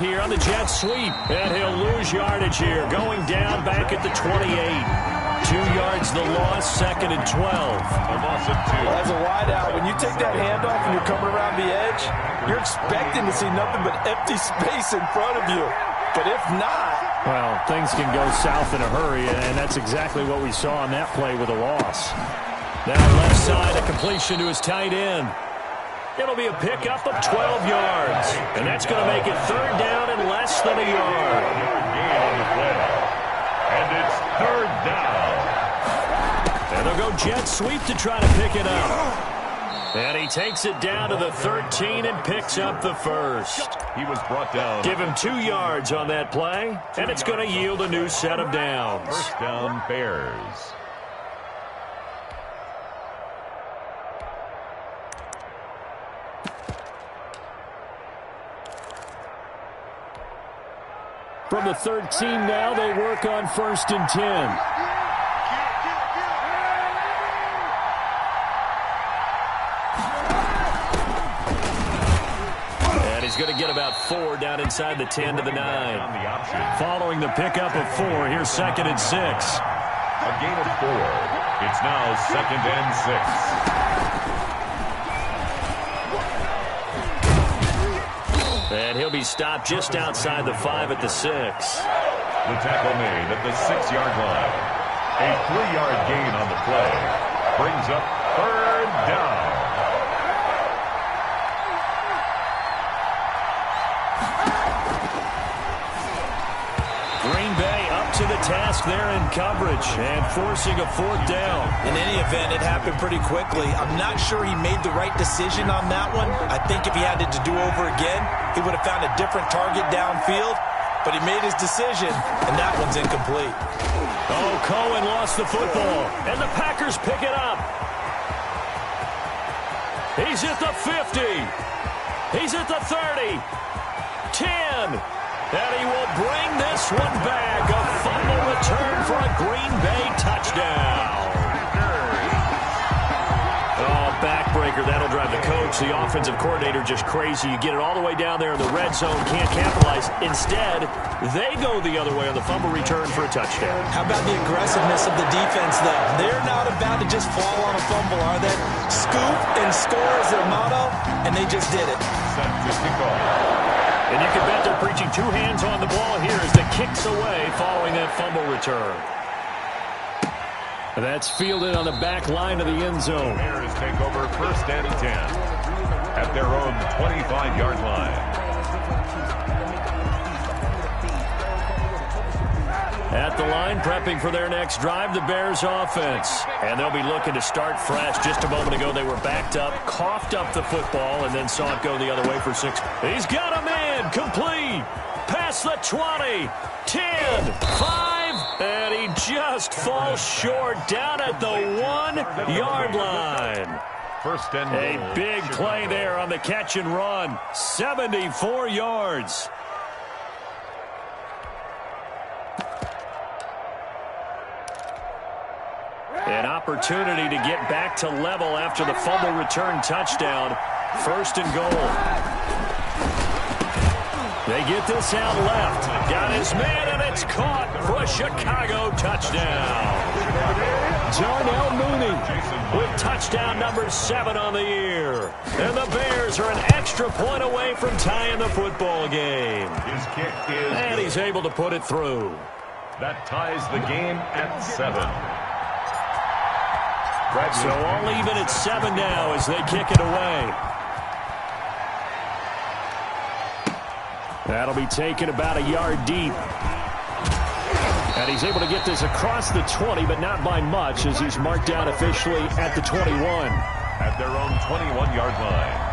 Here on the jet sweep, and he'll lose yardage here, going down back at the 28. 2 yards the loss, 2nd and 12. A loss of 2. Well, as a wideout, when you take that handoff and you're coming around the edge, you're expecting to see nothing but empty space in front of you. But if not... Well, things can go south in a hurry, and that's exactly what we saw on that play with a loss. Now left side, a completion to his tight end. It'll be a pickup of 12 yards, and that's going to make it 3rd down and less than a yard. Gain on the play. And it's 3rd down. And they'll go jet sweep to try to pick it up. And he takes it down to the 13 and picks up the first. He was brought down. Give him 2 yards on that play, and it's going to yield a new set of downs. 1st down, Bears. From the 13 now, they work on 1st and 10. And he's going to get about 4 down inside the 10 to the 9. Following the pickup of 4, here's 2nd and 6. A gain of 4. It's now 2nd and 6. And he'll be stopped just outside the 5 at the 6. The tackle made at the 6-yard line. A 3-yard gain on the play. Brings up 3rd down. Green Bay up to the task there in coverage and forcing a 4th down. In any event, it happened pretty quickly. I'm not sure he made the right decision on that one. I think if he had it to do over again, he would have found a different target downfield. But he made his decision, and that one's incomplete. Oh, Cohen lost the football, and the Packers pick it up. He's at the 50. He's at the 30. 10. And he will bring this one back. A fumble return for a Green Bay touchdown. Oh, backbreaker. That'll drive the coach, the offensive coordinator, just crazy. You get it all the way down there in the red zone, can't capitalize. Instead, they go the other way on the fumble return for a touchdown. How about the aggressiveness of the defense, though? They're not about to just fall on a fumble, are they? Scoop and score is their motto, and they just did it. Set to kick off. And you can bet they're preaching 2 hands on the ball here as the kick's away following that fumble return. That's fielded on the back line of the end zone. Bears take over 1st and 10 at their own 25-yard line. At the line, prepping for their next drive, the Bears offense. And they'll be looking to start fresh. Just a moment ago, they were backed up, coughed up the football, and then saw it go the other way for 6. He's got a man, complete, past the 20, 10, 5, and he just falls short down at the 1-yard line. 1st and A big play there on the catch and run, 74 yards. An opportunity to get back to level after the fumble return touchdown. 1st and goal. They get this out left. Got his man, and it's caught for a Chicago touchdown. Darnell Mooney with touchdown number 7 on the year. And the Bears are an extra point away from tying the football game. His kick is And he's able to put it through. That ties the game at 7. So all even at 7 now as they kick it away. That'll be taken about a yard deep. And he's able to get this across the 20, but not by much as he's marked down officially at the 21. At their own 21-yard line.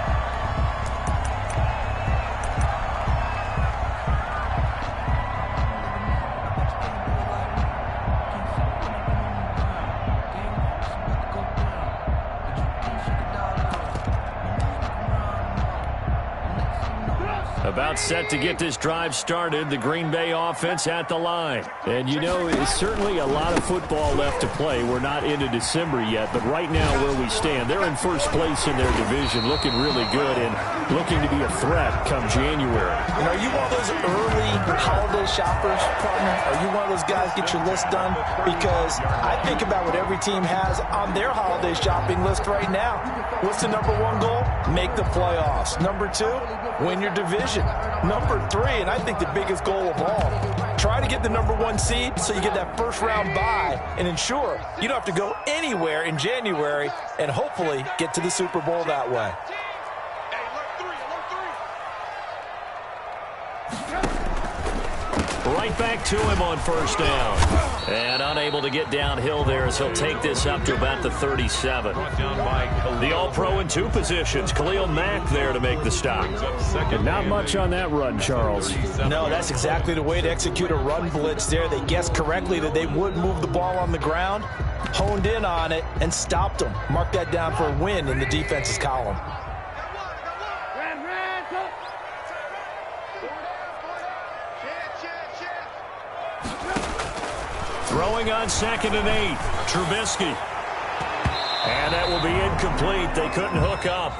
About set to get this drive started, the Green Bay offense at the line. And, you know, it's certainly a lot of football left to play. We're not into December yet, but right now where we stand, they're in first place in their division, looking really good and looking to be a threat come January. You know, are you one of those early holiday shoppers, partner? Are you one of those guys get your list done? Because I think about what every team has on their holiday shopping list right now. What's the number one goal? Make the playoffs. Number two, win your division. Number three, and I think the biggest goal of all, try to get the number one seed so you get that first round bye and ensure you don't have to go anywhere in January and hopefully get to the Super Bowl that way. Right back to him on first down. And unable to get downhill there as he'll take this up to about the 37. The All-Pro in two positions. Khalil Mack there to make the stop. And not much on that run, Charles. No, that's exactly the way to execute a run blitz there. They guessed correctly that they would move the ball on the ground, honed in on it, and stopped them. Mark that down for a win in the defense's column. Throwing on 2nd and 8. Trubisky. And that will be incomplete. They couldn't hook up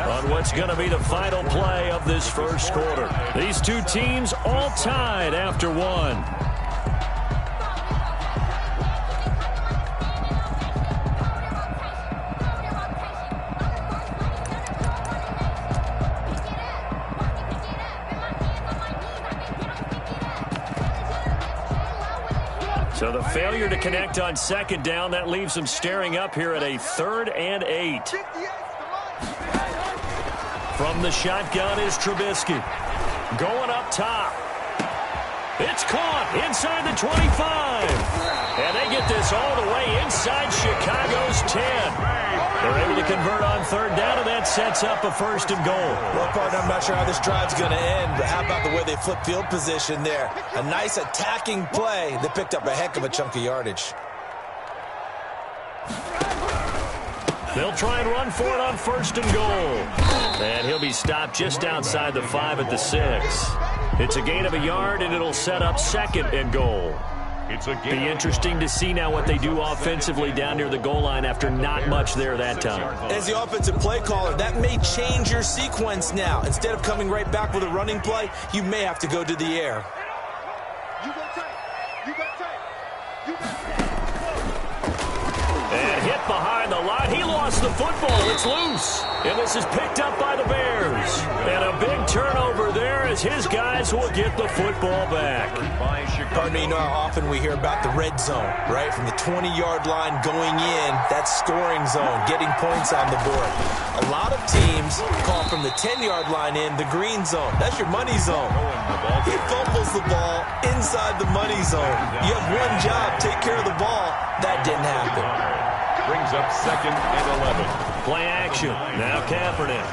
on what's going to be the final play of this first quarter. These two teams all tied after one. So the failure to connect on 2nd down, that leaves them staring up here at a 3rd and 8. From the shotgun is Trubisky. Going up top. It's caught inside the 25. And they get this all the way inside Chicago's 10. They're able to convert on 3rd down, and that sets up a 1st and goal. Well, partner, I'm not sure how this drive's going to end, but how about the way they flip field position there? A nice attacking play that picked up a heck of a chunk of yardage. They'll try and run for it on 1st and goal. And he'll be stopped just outside the 5 at the 6. It's a gain of a yard, and it'll set up 2nd and goal. Be interesting to see now what they do offensively down near the goal line after not much there that time. As the offensive play caller, that may change your sequence now. Instead of coming right back with a running play, you may have to go to the air. And hit behind the line. He lost the football. It's loose. And this is picked up by the Bears. And a big turnover there as his guys will get the football back. Partner, you know how often we hear about the red zone, right? From the 20-yard line going in, that's scoring zone, getting points on the board. A lot of teams call from the 10-yard line in the green zone. That's your money zone. He fumbles the ball inside the money zone. You have one job, take care of the ball. That didn't happen. Brings up 2nd and 11. Play action. Now Kaepernick.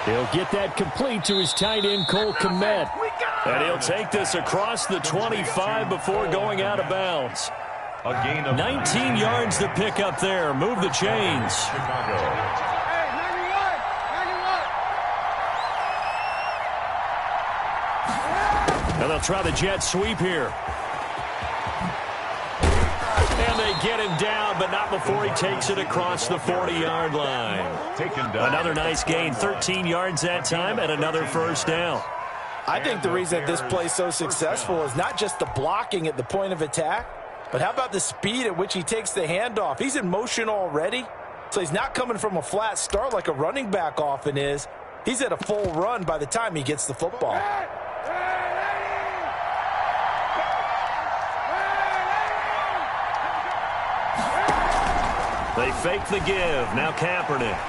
He'll get that complete to his tight end, Cole Kmet. And he'll take this across the 25 before going out of bounds. A gain of 19 yards to pick up there. Move the chains. Chicago. And they'll try the jet sweep here. And they get him down, but not before he takes it across the 40-yard line. Taken down. Another nice gain, 13 yards that time, and another 1st down. I think the reason that this play is so successful is not just the blocking at the point of attack, but how about the speed at which he takes the handoff? He's in motion already, so he's not coming from a flat start like a running back often is. He's at a full run by the time he gets the football. They fake the give. Now Kaepernick.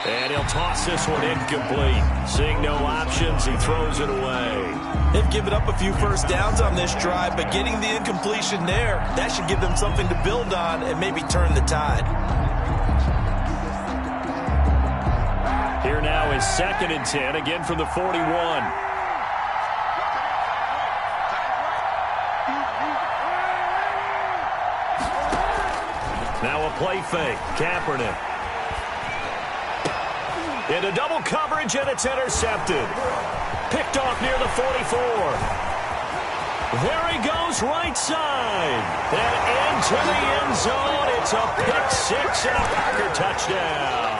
And he'll toss this one incomplete. Seeing no options, he throws it away. They've given up a few 1st downs on this drive, but getting the incompletion there, that should give them something to build on and maybe turn the tide. Here now is 2nd and 10, again from the 41. Now a play fake. Kaepernick. Into double coverage, and it's intercepted. Picked off near the 44. There he goes, right side. And into the end zone. It's a pick six and a Packer touchdown.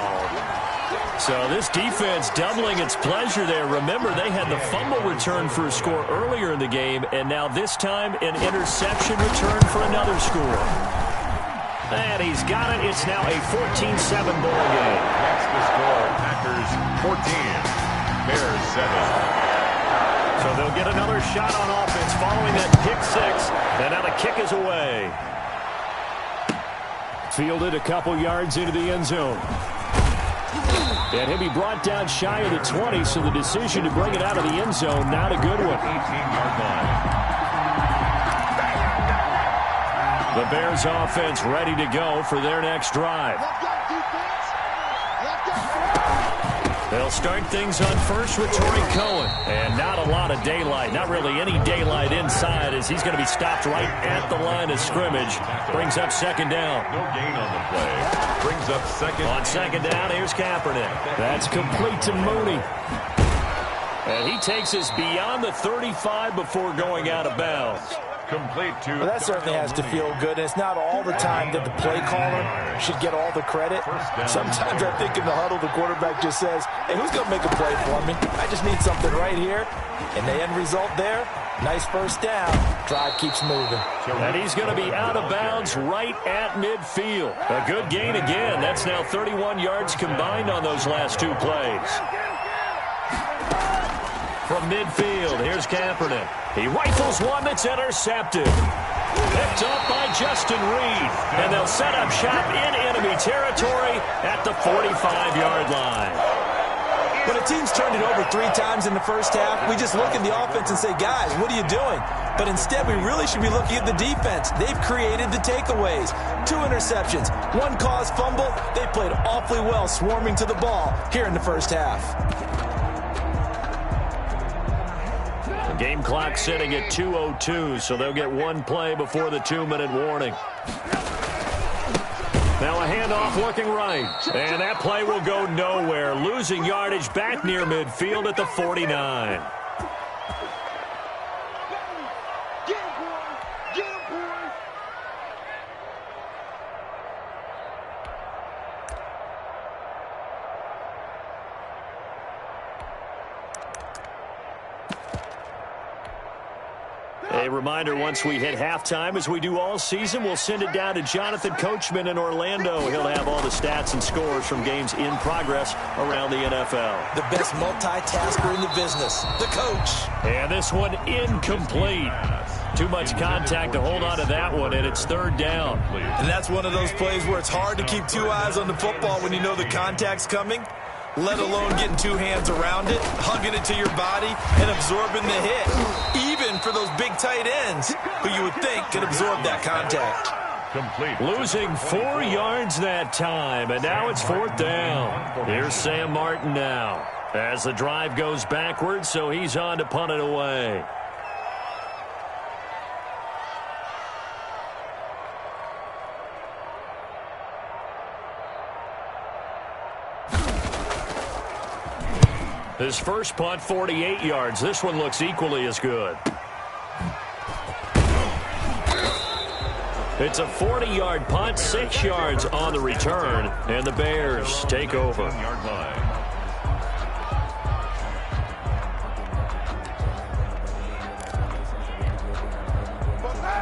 So this defense doubling its pleasure there. Remember, they had the fumble return for a score earlier in the game, and now this time an interception return for another score. And he's got it. It's now a 14-7 ball game. That's the score. Packers 14, Bears 7. So they'll get another shot on offense following that pick six. And now the kick is away. Fielded a couple yards into the end zone. And he'll be brought down shy of the 20, so the decision to bring it out of the end zone, not a good one. 18-yard line. The Bears offense ready to go for their next drive. They'll start things on first with Torrey Cohen. And not a lot of daylight, not really any daylight inside, as he's going to be stopped right at the line of scrimmage. Brings up second down. No gain on the play. Brings up second. On second down, here's Kaepernick. That's complete to Mooney. And he takes us beyond the 35 before going out of bounds. Complete to... Well, that certainly has to feel good. And it's not all the time that the play caller should get all the credit. Sometimes I think in the huddle, the quarterback just says, hey, who's going to make a play for me? I just need something right here. And the end result there, nice first down. Drive keeps moving. And he's going to be out of bounds right at midfield. A good gain again. That's now 31 yards combined on those last two plays. From midfield, here's Kaepernick. He rifles one that's intercepted. Picked up by Justin Reed. And they'll set up shop in enemy territory at the 45-yard line. When a team's turned it over 3 times in the first half, we just look at the offense and say, guys, what are you doing? But instead, we really should be looking at the defense. They've created the takeaways. 2 interceptions, 1 caused fumble. They played awfully well swarming to the ball here in the first half. Game clock sitting at 2:02, so they'll get 1 play before the 2-minute warning. Now a handoff looking right, and that play will go nowhere. Losing yardage back near midfield at the 49. A reminder, once we hit halftime, as we do all season, we'll send it down to Jonathan Coachman in Orlando. He'll have all the stats and scores from games in progress around the NFL. The best multitasker in the business, the coach. And this one incomplete. Too much contact to hold on to that one, and it's 3rd down. And that's one of those plays where it's hard to keep 2 eyes on the football when you know the contact's coming, let alone getting 2 hands around it, hugging it to your body, and absorbing the hit. Even for those big tight ends who you would think could absorb that contact. Complete. Losing 4 yards that time, and now it's 4th down. Here's Sam Martin now as the drive goes backwards, so he's on to punt it away. His first punt, 48 yards. This one looks equally as good. It's a 40-yard punt, 6 yards on the return, and the Bears take over. Yard line.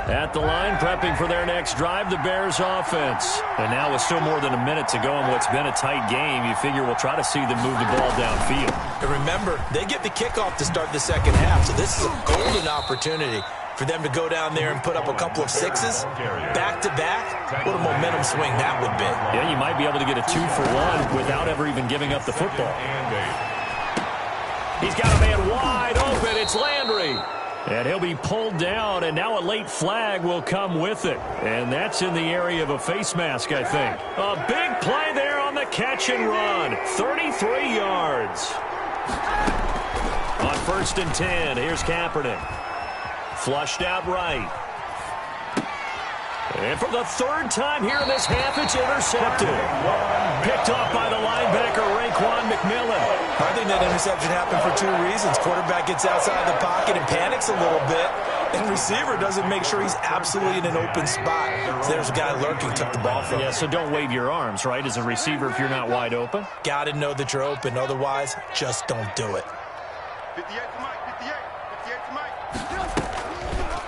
At the line, prepping for their next drive, the Bears offense. And now with still more than a minute to go in what's been a tight game, you figure we'll try to see them move the ball downfield. And remember, they get the kickoff to start the second half, so this is a golden opportunity for them to go down there and put up a couple of 6s back-to-back. What a momentum swing that would be. Yeah, you might be able to get a 2-for-1 without ever even giving up the football. He's got a man wide open. It's Landry. And he'll be pulled down, and now a late flag will come with it. And that's in the area of a face mask, I think. A big play there on the catch and run. 33 yards. On 1st and 10, here's Kaepernick. Flushed out right. And for the third time here in this half, it's intercepted. Picked off by the linebacker, Raekwon McMillan. I think that interception happened for two reasons. Quarterback gets outside the pocket and panics a little bit, and receiver doesn't make sure he's absolutely in an open spot. So there's a guy lurking, took the ball from him. Yeah, so don't wave your arms, right, as a receiver if you're not wide open. Got to know that you're open. Otherwise, just don't do it. 58 to Mike, 58 to Mike.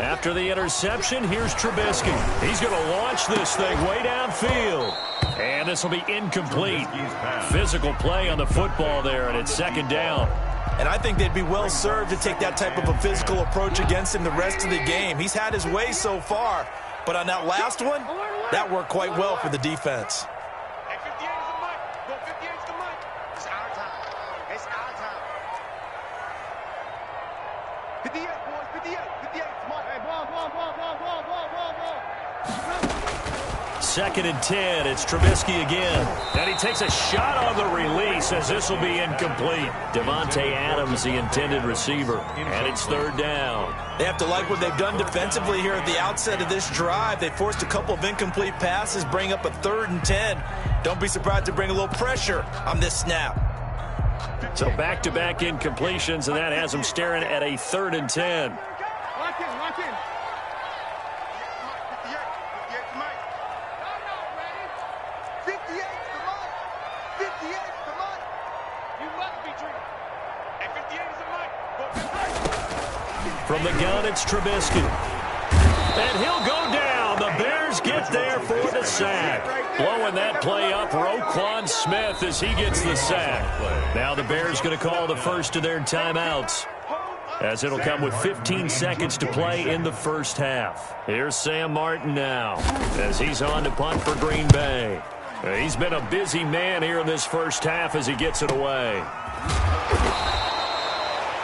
After the interception, here's Trubisky. He's going to launch this thing way downfield. And this will be incomplete. Physical play on the football there, and it's second down. And I think they'd be well served to take that type of a physical approach against him the rest of the game. He's had his way so far, but on that last one, that worked quite well for the defense. Hey, 58 is the Mike. Go 58 is the Mike. It's our time. It's our time. 58, boys, 58. 58 is Mike. Hey, ball. Second and 10, it's Trubisky again. And he takes a shot on the release as this will be incomplete. Devontae Adams, the intended receiver. And it's third down. They have to like what they've done defensively here at the outset of this drive. They forced a couple of incomplete passes, bring up a 3rd and 10. Don't be surprised to bring a little pressure on this snap. So back-to-back incompletions, and that has him staring at a 3rd and 10. Lock in. 58 to Mike. 58 to Mike. 58 to Mike. You must be dreaming. Hey, 58 is the Mike. Go 58. From the gun, it's Trubisky. And he'll go down. The Bears get there for the sack. Blowing that play up, Roquan Smith as he gets the sack. Now the Bears going to call the first of their timeouts, as it'll come with 15 seconds to play in the first half. Here's Sam Martin now as he's on to punt for Green Bay. He's been a busy man here in this first half as he gets it away.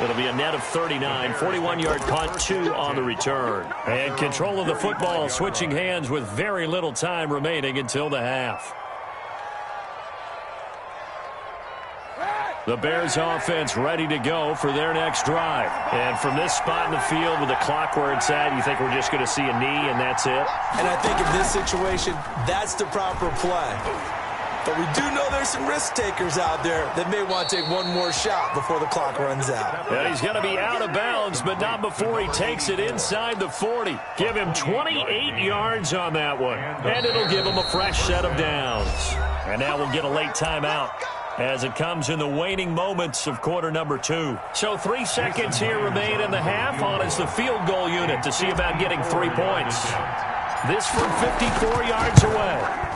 It'll be a net of 39, 41-yard punt, 2 on the return. And control of the football switching hands with very little time remaining until the half. The Bears offense ready to go for their next drive. And from this spot in the field with the clock where it's at, you think we're just going to see a knee and that's it? And I think in this situation, that's the proper play. But we do know there's some risk takers out there that may want to take one more shot before the clock runs out. And he's going to be out of bounds, but not before he takes it inside the 40. Give him 28 yards on that one. And it'll give him a fresh set of downs. And now we'll get a late timeout as it comes in the waning moments of quarter number 2. So 3 seconds here remain in the half. On is the field goal unit to see about getting 3 points. This from 54 yards away.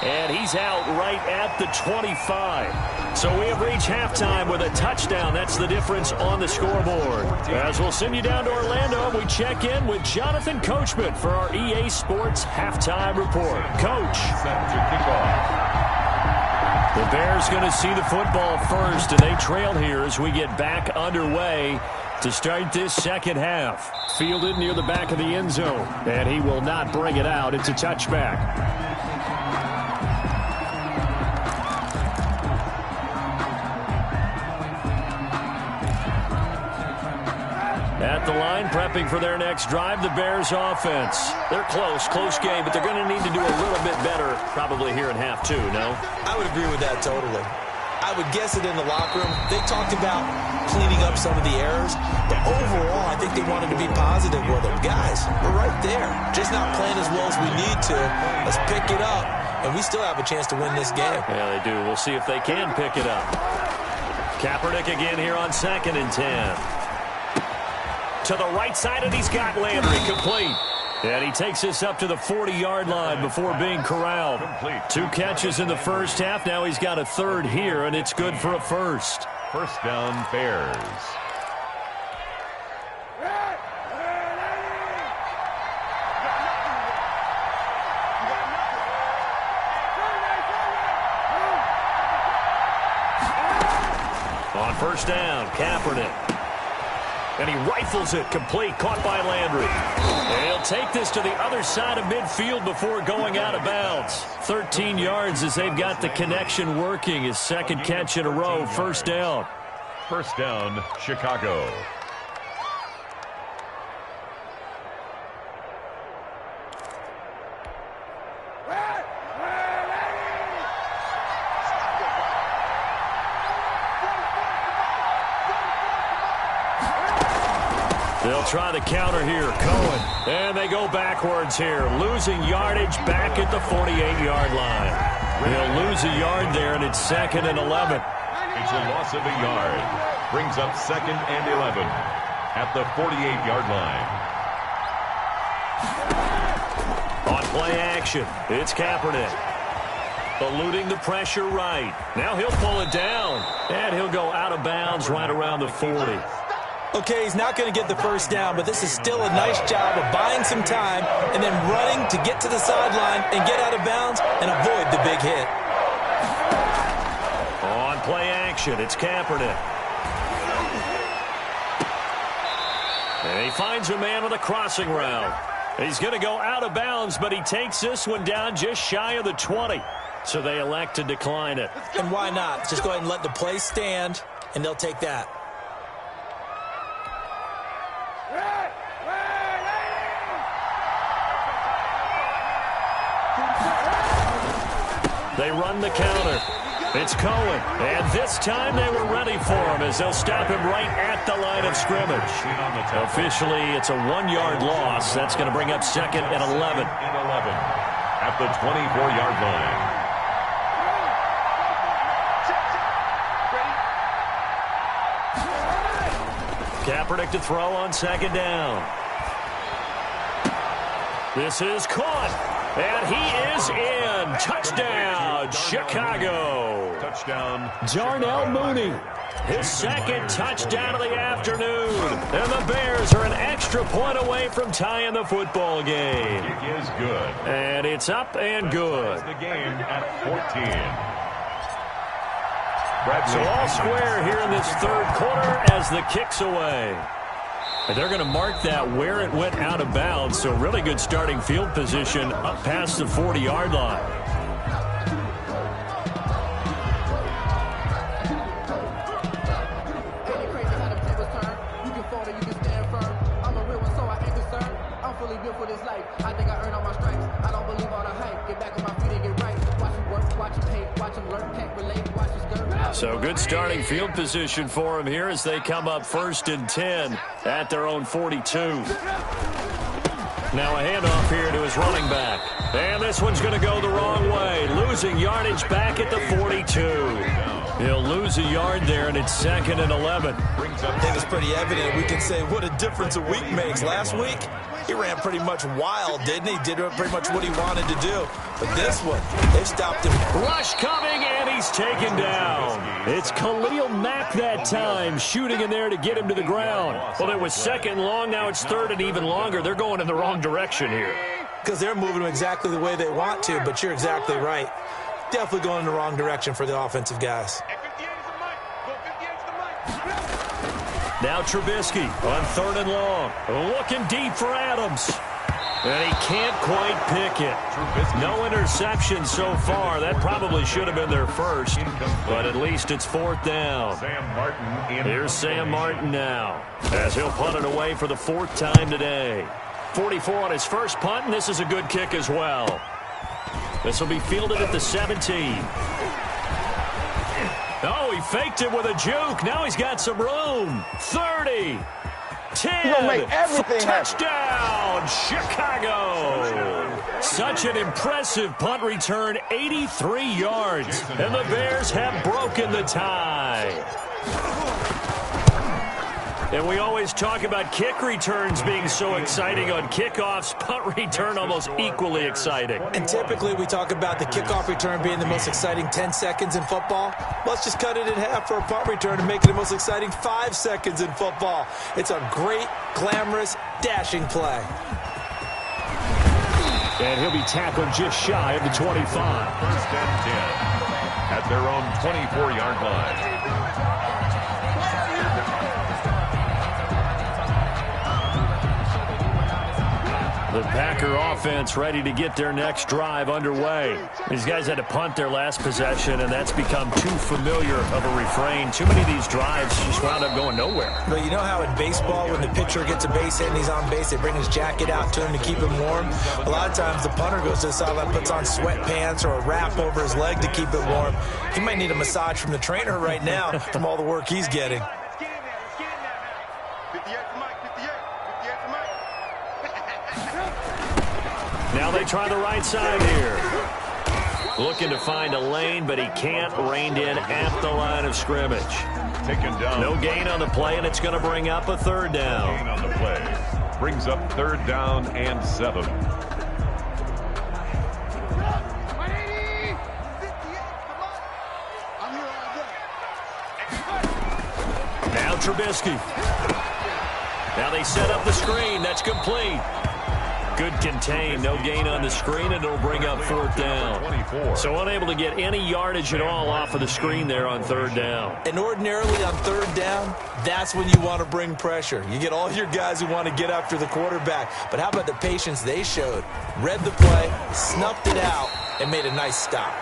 And he's out right at the 25. So we have reached halftime with a touchdown. That's the difference on the scoreboard. As we'll send you down to Orlando, we check in with Jonathan Coachman for our EA Sports Halftime Report. Coach. The Bears going to see the football first, and they trail here as we get back underway to start this second half. Fielded near the back of the end zone, and he will not bring it out. It's a touchback. At the line, prepping for their next drive, the Bears offense. They're close game, but they're going to need to do a little bit better probably here in half 2, no? I would agree with that totally. I would guess it in the locker room. They talked about cleaning up some of the errors, but overall, I think they wanted to be positive with them. Guys, we're right there. Just not playing as well as we need to. Let's pick it up, and we still have a chance to win this game. Yeah, they do. We'll see if they can pick it up. Kaepernick again here on 2nd and 10. To the right side, and he's got Landry complete. And he takes this up to the 40-yard line before being corralled. 2 catches in the first half. Now he's got a 3rd here, and it's good for a first. First down, Bears. On first down, Kaepernick. And he rifles it complete, caught by Landry. And he'll take this to the other side of midfield before going out of bounds. 13 yards as they've got the connection working. His second catch in a row, first down. First down, Chicago. They'll try the counter here. Cohen. And they go backwards here. Losing yardage back at the 48-yard line. He'll lose a yard there, and it's 2nd and 11. It's a loss of a yard. Brings up 2nd and 11 at the 48-yard line. On play action, it's Kaepernick. Eluding the pressure right. Now he'll pull it down. And he'll go out of bounds right around the 40. Okay, he's not going to get the first down, but this is still a nice job of buying some time and then running to get to the sideline and get out of bounds and avoid the big hit. On play action, it's Kaepernick. And he finds a man with a crossing route. He's going to go out of bounds, but he takes this one down just shy of the 20. So they elect to decline it. And why not? Just go ahead and let the play stand, and they'll take that. They run the counter. It's Cohen. And this time they were ready for him as they'll stop him right at the line of scrimmage. Officially, it's a 1-yard loss. That's going to bring up 2nd and 11. At the 24-yard line. Kaepernick to throw on 2nd down. This is caught. And he is in. Touchdown, Chicago. Touchdown, Darnell Mooney. His 2nd touchdown of the afternoon. And the Bears are an extra point away from tying the football game. It is good. And it's up and good. The game at 14. So all square here in this 3rd quarter as the kick's away. And they're going to mark that where it went out of bounds. So really good starting field position up past the 40-yard line. So good starting field position for him here as they come up 1st and 10 at their own 42. Now a handoff here to his running back. And this one's going to go the wrong way. Losing yardage back at the 42. He'll lose a yard there, and it's 2nd and 11. I think it's pretty evident. We can say what a difference a week makes. Last week, he ran pretty much wild, didn't he? Did pretty much what he wanted to do. But this one, they stopped him. Rush coming, and he's taken down. It's Khalil Mack that time, shooting in there to get him to the ground. Well, it was 2nd long. Now it's 3rd and even longer. They're going in the wrong direction here. Because they're moving exactly the way they want to, but you're exactly right. Definitely going in the wrong direction for the offensive guys. Now Trubisky on 3rd and long. Looking deep for Adams. And he can't quite pick it. No interception so far. That probably should have been their first. But at least it's 4th down. Here's Sam Martin now, as he'll punt it away for the 4th time today. 44 on his first punt, and this is a good kick as well. This will be fielded at the 17. Oh, he faked it with a juke. Now he's got some room. 30. 10. Make everything touchdown, Chicago. Such an impressive punt return, 83 yards. And the Bears have broken the tie. And we always talk about kick returns being so exciting on kickoffs. Punt return almost equally exciting. And typically we talk about the kickoff return being the most exciting 10 seconds in football. Let's just cut it in half for a punt return and make it the most exciting 5 seconds in football. It's a great, glamorous, dashing play. And he'll be tackled just shy of the 25. 1st and 10 at their own 24-yard line. The Packer offense ready to get their next drive underway. These guys had to punt their last possession, and that's become too familiar of a refrain. Too many of these drives just wound up going nowhere. Well, you know how in baseball, when the pitcher gets a base hit and he's on base, they bring his jacket out to him to keep him warm? A lot of times the punter goes to the sideline, puts on sweatpants or a wrap over his leg to keep it warm. He might need a massage from the trainer right now from all the work he's getting. Let's get in there. Let's get in there. 58 for Mike. 58. 58 for Mike. Now they try the right side here. Looking to find a lane, but he can't. Reined in at the line of scrimmage. Taken down. No gain on the play, and it's going to bring up a third down. Gain on the play. Brings up 3rd down and 7. 180. 58 for Mike. I'm here all day. Now Trubisky. Now they set up the screen. That's complete. Good contain. No gain on the screen, and it'll bring up 4th down. 24. So unable to get any yardage at all off of the screen there on 3rd down. And ordinarily on 3rd down, that's when you want to bring pressure. You get all your guys who want to get after the quarterback. But how about the patience they showed? Read the play, snuffed it out, and made a nice stop.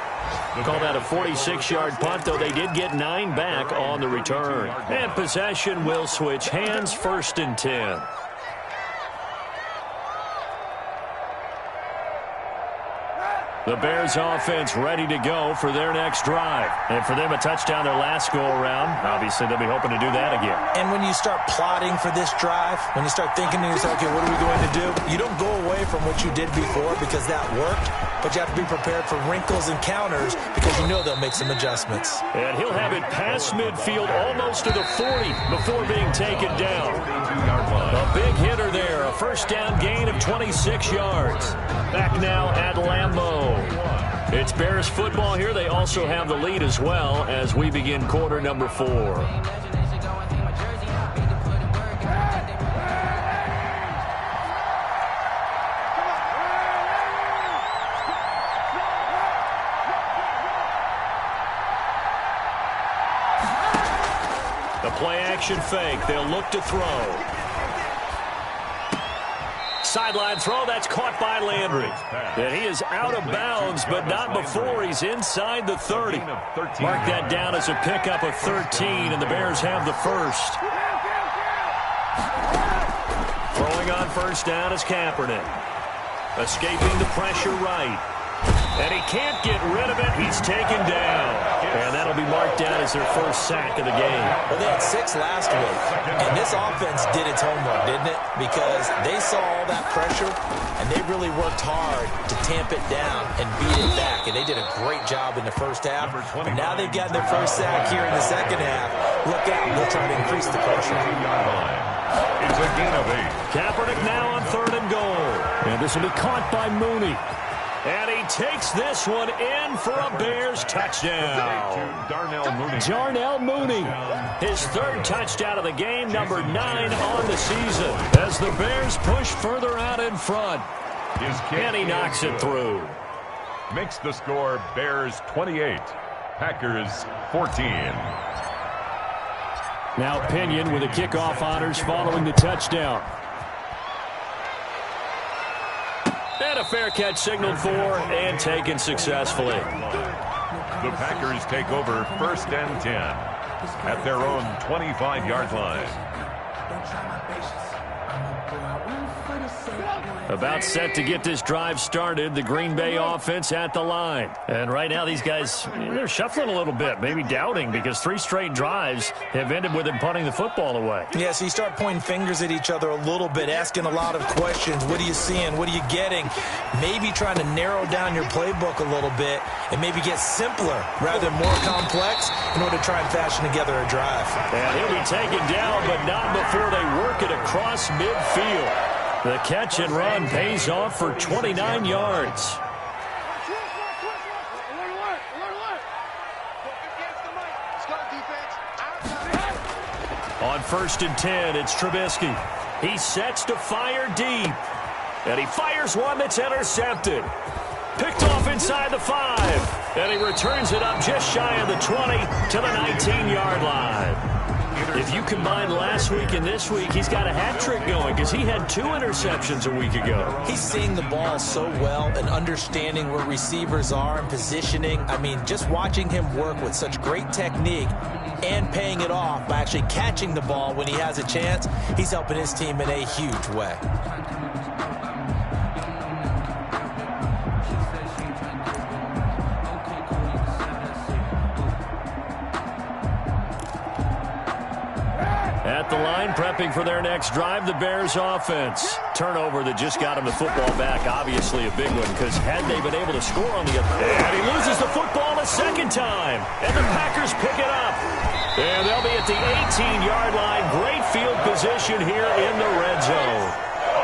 Call that a 46-yard punt, though they did get 9 back on the return. And possession will switch hands, 1st and 10. The Bears offense ready to go for their next drive. And for them, a touchdown their last go-around. Obviously, they'll be hoping to do that again. And when you start plotting for this drive, when you start thinking to yourself, okay, what are we going to do? You don't go away from what you did before because that worked, but you have to be prepared for wrinkles and counters because you know they'll make some adjustments. And he'll have it past midfield almost to the 40 before being taken down. A big hitter there, a 1st down gain of 26 yards. Back now at Lambeau. It's Bears football here. They also have the lead as well as we begin quarter number 4. The play action fake. They'll look to throw. Sideline throw, that's caught by Landry. And he is out of bounds, but not before he's inside the 30. Mark that down as a pickup of 13, and the Bears have the 1st. Throwing on 1st down is Kaepernick. Escaping the pressure right. And he can't get rid of it. He's taken down. And that'll be marked down as their 1st sack of the game. Well, they had 6 last week, and this offense did its homework, didn't it? Because they saw all that pressure, and they really worked hard to tamp it down and beat it back. And they did a great job in the 1st half. But now they've got their 1st sack here in the 2nd half. Look out, they'll try to increase the pressure. It's a gain of 8. Kaepernick now on 3rd and goal. And this will be caught by Mooney. And he takes this one in for a Bears touchdown. Darnell Mooney. His 3rd touchdown of the game, number 9 on the season. As the Bears push further out in front. And he knocks it through. Makes the score Bears 28, Packers 14. Now Pinion with the kickoff honors following the touchdown. And a fair catch signaled for and taken successfully. The Packers take over 1st and 10 at their own 25-yard line. About set to get this drive started, the Green Bay offense at the line. And right now these guys, they're shuffling a little bit, maybe doubting, because 3 straight drives have ended with them punting the football away. Yeah, so you start pointing fingers at each other a little bit, asking a lot of questions. What are you seeing? What are you getting? Maybe trying to narrow down your playbook a little bit and maybe get simpler rather than more complex in order to try and fashion together a drive. And he'll be taken down, but not before they work it across midfield. The catch and run pays off for 29 yards. On 1st and 10, it's Trubisky. He sets to fire deep. And he fires one that's intercepted. Picked off inside the 5. And he returns it up just shy of the 20 to the 19-yard line. If you combine last week and this week, he's got a hat trick going because he had 2 interceptions a week ago. He's seeing the ball so well and understanding where receivers are and positioning. I mean, just watching him work with such great technique and paying it off by actually catching the ball when he has a chance, he's helping his team in a huge way. At the line, prepping for their next drive, the Bears offense. Turnover that just got him the football back, obviously a big one, because had they been able to score on the other... And he loses the football a second time, and the Packers pick it up. And they'll be at the 18-yard line. Great field position here in the red zone.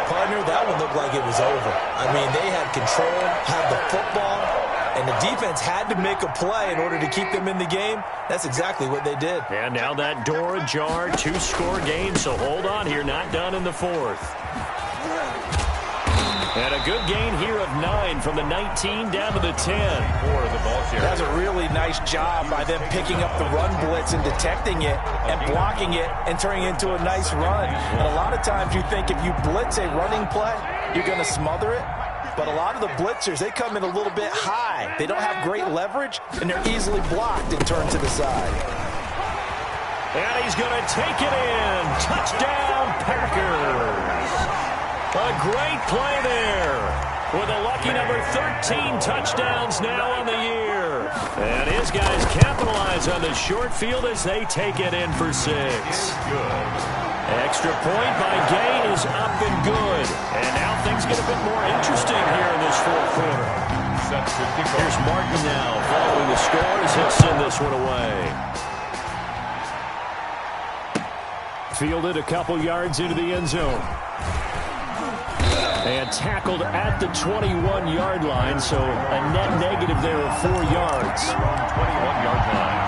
Partner, that one looked like it was over. I mean, they had control, had the football, and the defense had to make a play in order to keep them in the game. That's exactly what they did. And now that door ajar, 2-score game, so hold on here, not done in the 4th. And a good gain here of 9 from the 19 down to the 10. That's a really nice job by them picking up the run blitz and detecting it and blocking it and turning it into a nice run. And a lot of times you think if you blitz a running play, you're going to smother it. But a lot of the blitzers, they come in a little bit high. They don't have great leverage, and they're easily blocked and turned to the side. And he's going to take it in. Touchdown, Packers. A great play there with a lucky number 13 touchdowns now on the year. And his guys capitalize on the short field as they take it in for 6. Good. Extra point by Gay is up and good. And now things get a bit more interesting here in this 4th quarter. Here's Martin now following the score as he'll send this one away. Fielded a couple yards into the end zone. And tackled at the 21-yard line, so a net negative there of 4 yards. 21-yard line.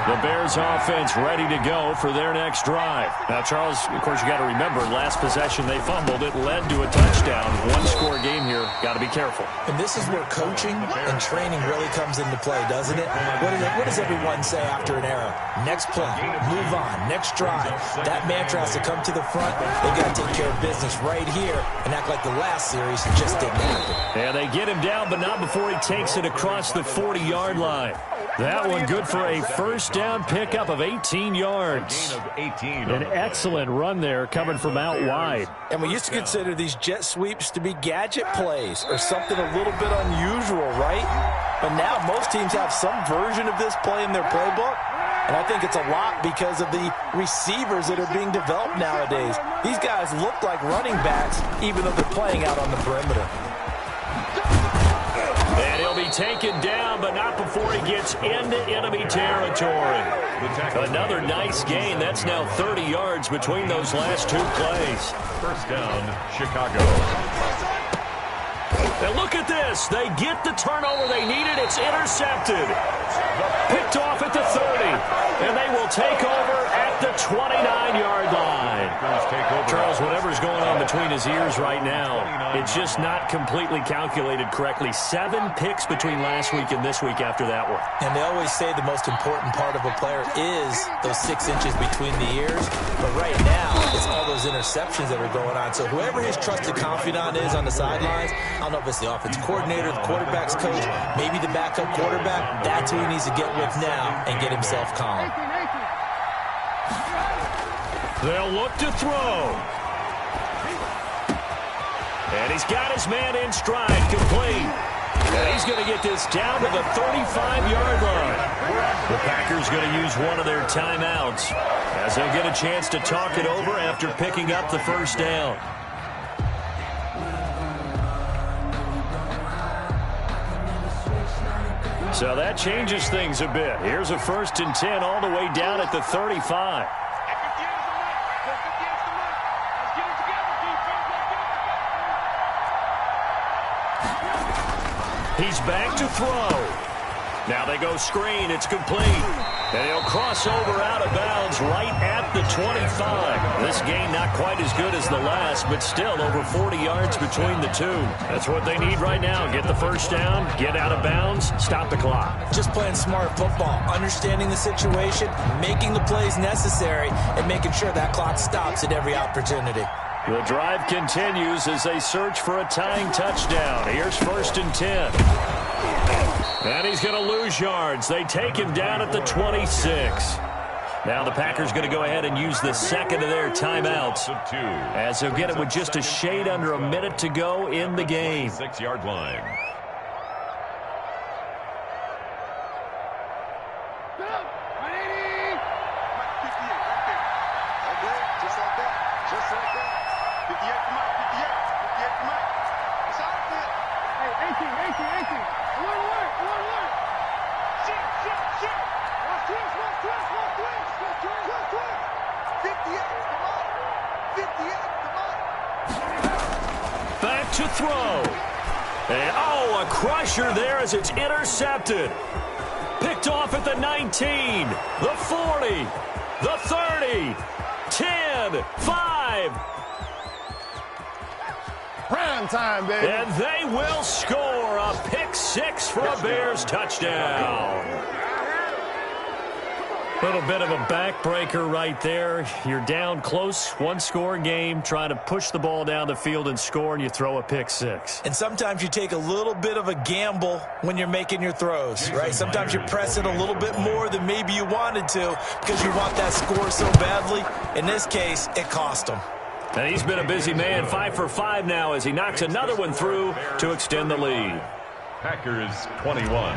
The Bears offense ready to go for their next drive. Now, Charles, of course, you got to remember, last possession they fumbled. It led to a touchdown. 1-score game here. Got to be careful. And this is where coaching and training really comes into play, doesn't it? What does everyone say after an error? Next play, move on, next drive. That mantra has to come to the front. They've got to take care of business right here and act like the last series just didn't happen. And they get him down, but not before he takes it across the 40-yard line. That one good for a first down pickup of 18 yards. An excellent run there coming from out wide. And we used to consider these jet sweeps to be gadget plays or something a little bit unusual, right? But now most teams have some version of this play in their playbook. And I think it's a lot because of the receivers that are being developed nowadays. These guys look like running backs even though they're playing out on the perimeter. And he'll be taken down, but not before he gets into enemy territory. Another nice gain. That's now 30 yards between those last 2 plays. First down, Chicago. And look at this. They get the turnover they needed. It's intercepted. Picked off at the 30. And they will take over at the 29-yard line. Charles, whatever's going on between his ears right now, it's just not completely calculated correctly. 7 picks between last week and this week after that one. And they always say the most important part of a player is those 6 inches between the ears. But right now, it's all those interceptions that are going on. So whoever his trusted confidant is on the sidelines, I don't know if it's the offense coordinator, the quarterback's coach, maybe the backup quarterback, that's who he needs to get with now and get himself calm. They'll look to throw. And he's got his man in stride, complete. And he's going to get this down to the 35-yard line. The Packers going to use one of their timeouts as they'll get a chance to talk it over after picking up the first down. So that changes things a bit. Here's a 1st and 10 all the way down at the 35. He's back to throw. Now they go screen. It's complete. And he'll cross over out of bounds right at the 25. This game not quite as good as the last, but still over 40 yards between the two. That's what they need right now. Get the first down, get out of bounds, stop the clock. Just playing smart football, understanding the situation, making the plays necessary, and making sure that clock stops at every opportunity. The drive continues as they search for a tying touchdown. Here's 1st and 10. And he's going to lose yards. They take him down at the 26. Now the Packers going to go ahead and use the second of their timeouts, as they'll get it with just a shade under a minute to go in the game. 6-yard line. Back to throw. And, oh, a crusher there as it's intercepted. Picked off at the 19, the 40, the 30, 10, 5. Prime time, baby. And they will score a pick 6 for a Bears touchdown. Little bit of a backbreaker right there. You're down close, one-score game, trying to push the ball down the field and score, and you throw a pick 6. And sometimes you take a little bit of a gamble when you're making your throws, right? Sometimes you press it a little bit more than maybe you wanted to because you want that score so badly. In this case, it cost him. And he's been a busy man, 5 for 5 now as he knocks another one through to extend the lead. Packers 21.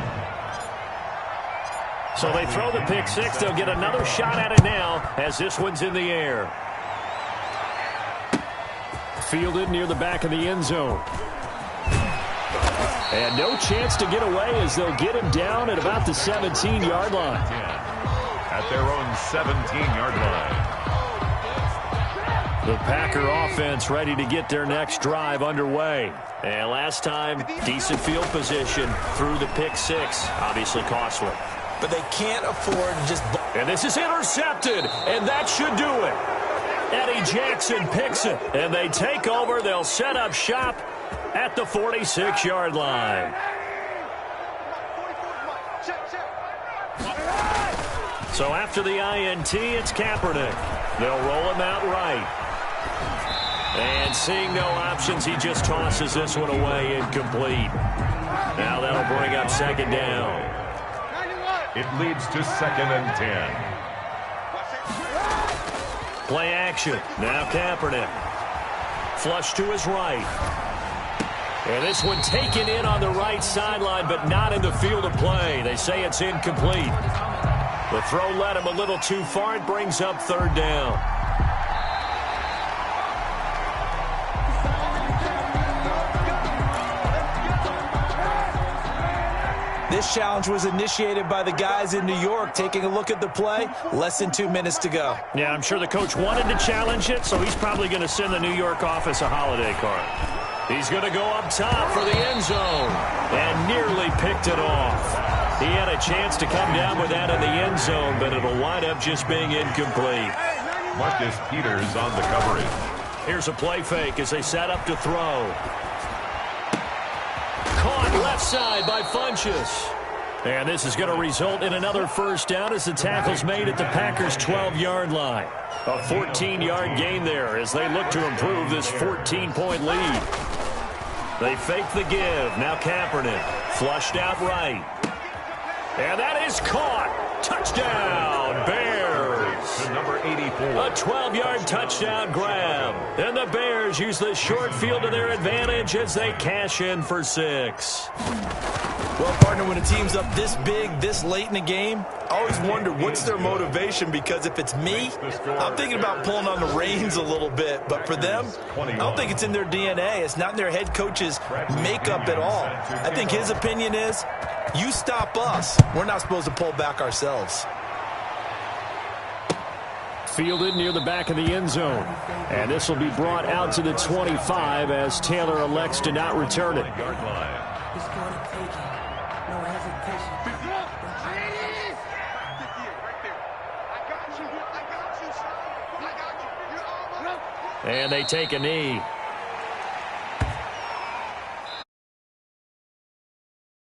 So they throw the pick 6. They'll get another shot at it now as this one's in the air. Fielded near the back of the end zone. And no chance to get away as they'll get him down at about the 17-yard line. At their own 17-yard line. The Packer offense ready to get their next drive underway. And last time, decent field position through the pick 6. Obviously costly. But they can't afford to just... And this is intercepted, and that should do it. Eddie Jackson picks it, and they take over. They'll set up shop at the 46-yard line. So after the INT, it's Kaepernick. They'll roll him out right. And seeing no options, he just tosses this one away incomplete. Now that'll bring up 2nd down. It leads to 2nd and 10. Play action. Now Kaepernick. Flush to his right. And this one taken in on the right sideline, but not in the field of play. They say it's incomplete. The throw led him a little too far. It brings up 3rd down. This challenge was initiated by the guys in New York. Taking a look at the play, less than 2 minutes to go. Yeah, I'm sure the coach wanted to challenge it, so he's probably going to send the New York office a holiday card. He's going to go up top for the end zone and nearly picked it off. He had a chance to come down with that in the end zone, but it'll wind up just being incomplete. Marcus Peters on the coverage. Here's a play fake as they set up to throw. Caught left side by Funchess. And this is going to result in another 1st down as the tackle's made at the Packers' 12-yard line. A 14-yard gain there as they look to improve this 14-point lead. They fake the give. Now Kaepernick flushed out right. And that is caught. Touchdown, Bears. To number 84. A 12-yard touchdown grab. And the Bears use the short field to their advantage as they cash in for 6. Well, partner, when a team's up this big, this late in the game, I always wonder what's their motivation, because if it's me, I'm thinking about pulling on the reins a little bit. But for them, I don't think it's in their DNA. It's not in their head coach's makeup at all. I think his opinion is, you stop us. We're not supposed to pull back ourselves. Fielded near the back of the end zone. And this will be brought out to the 25 as Taylor elects to not return it. And they take a knee.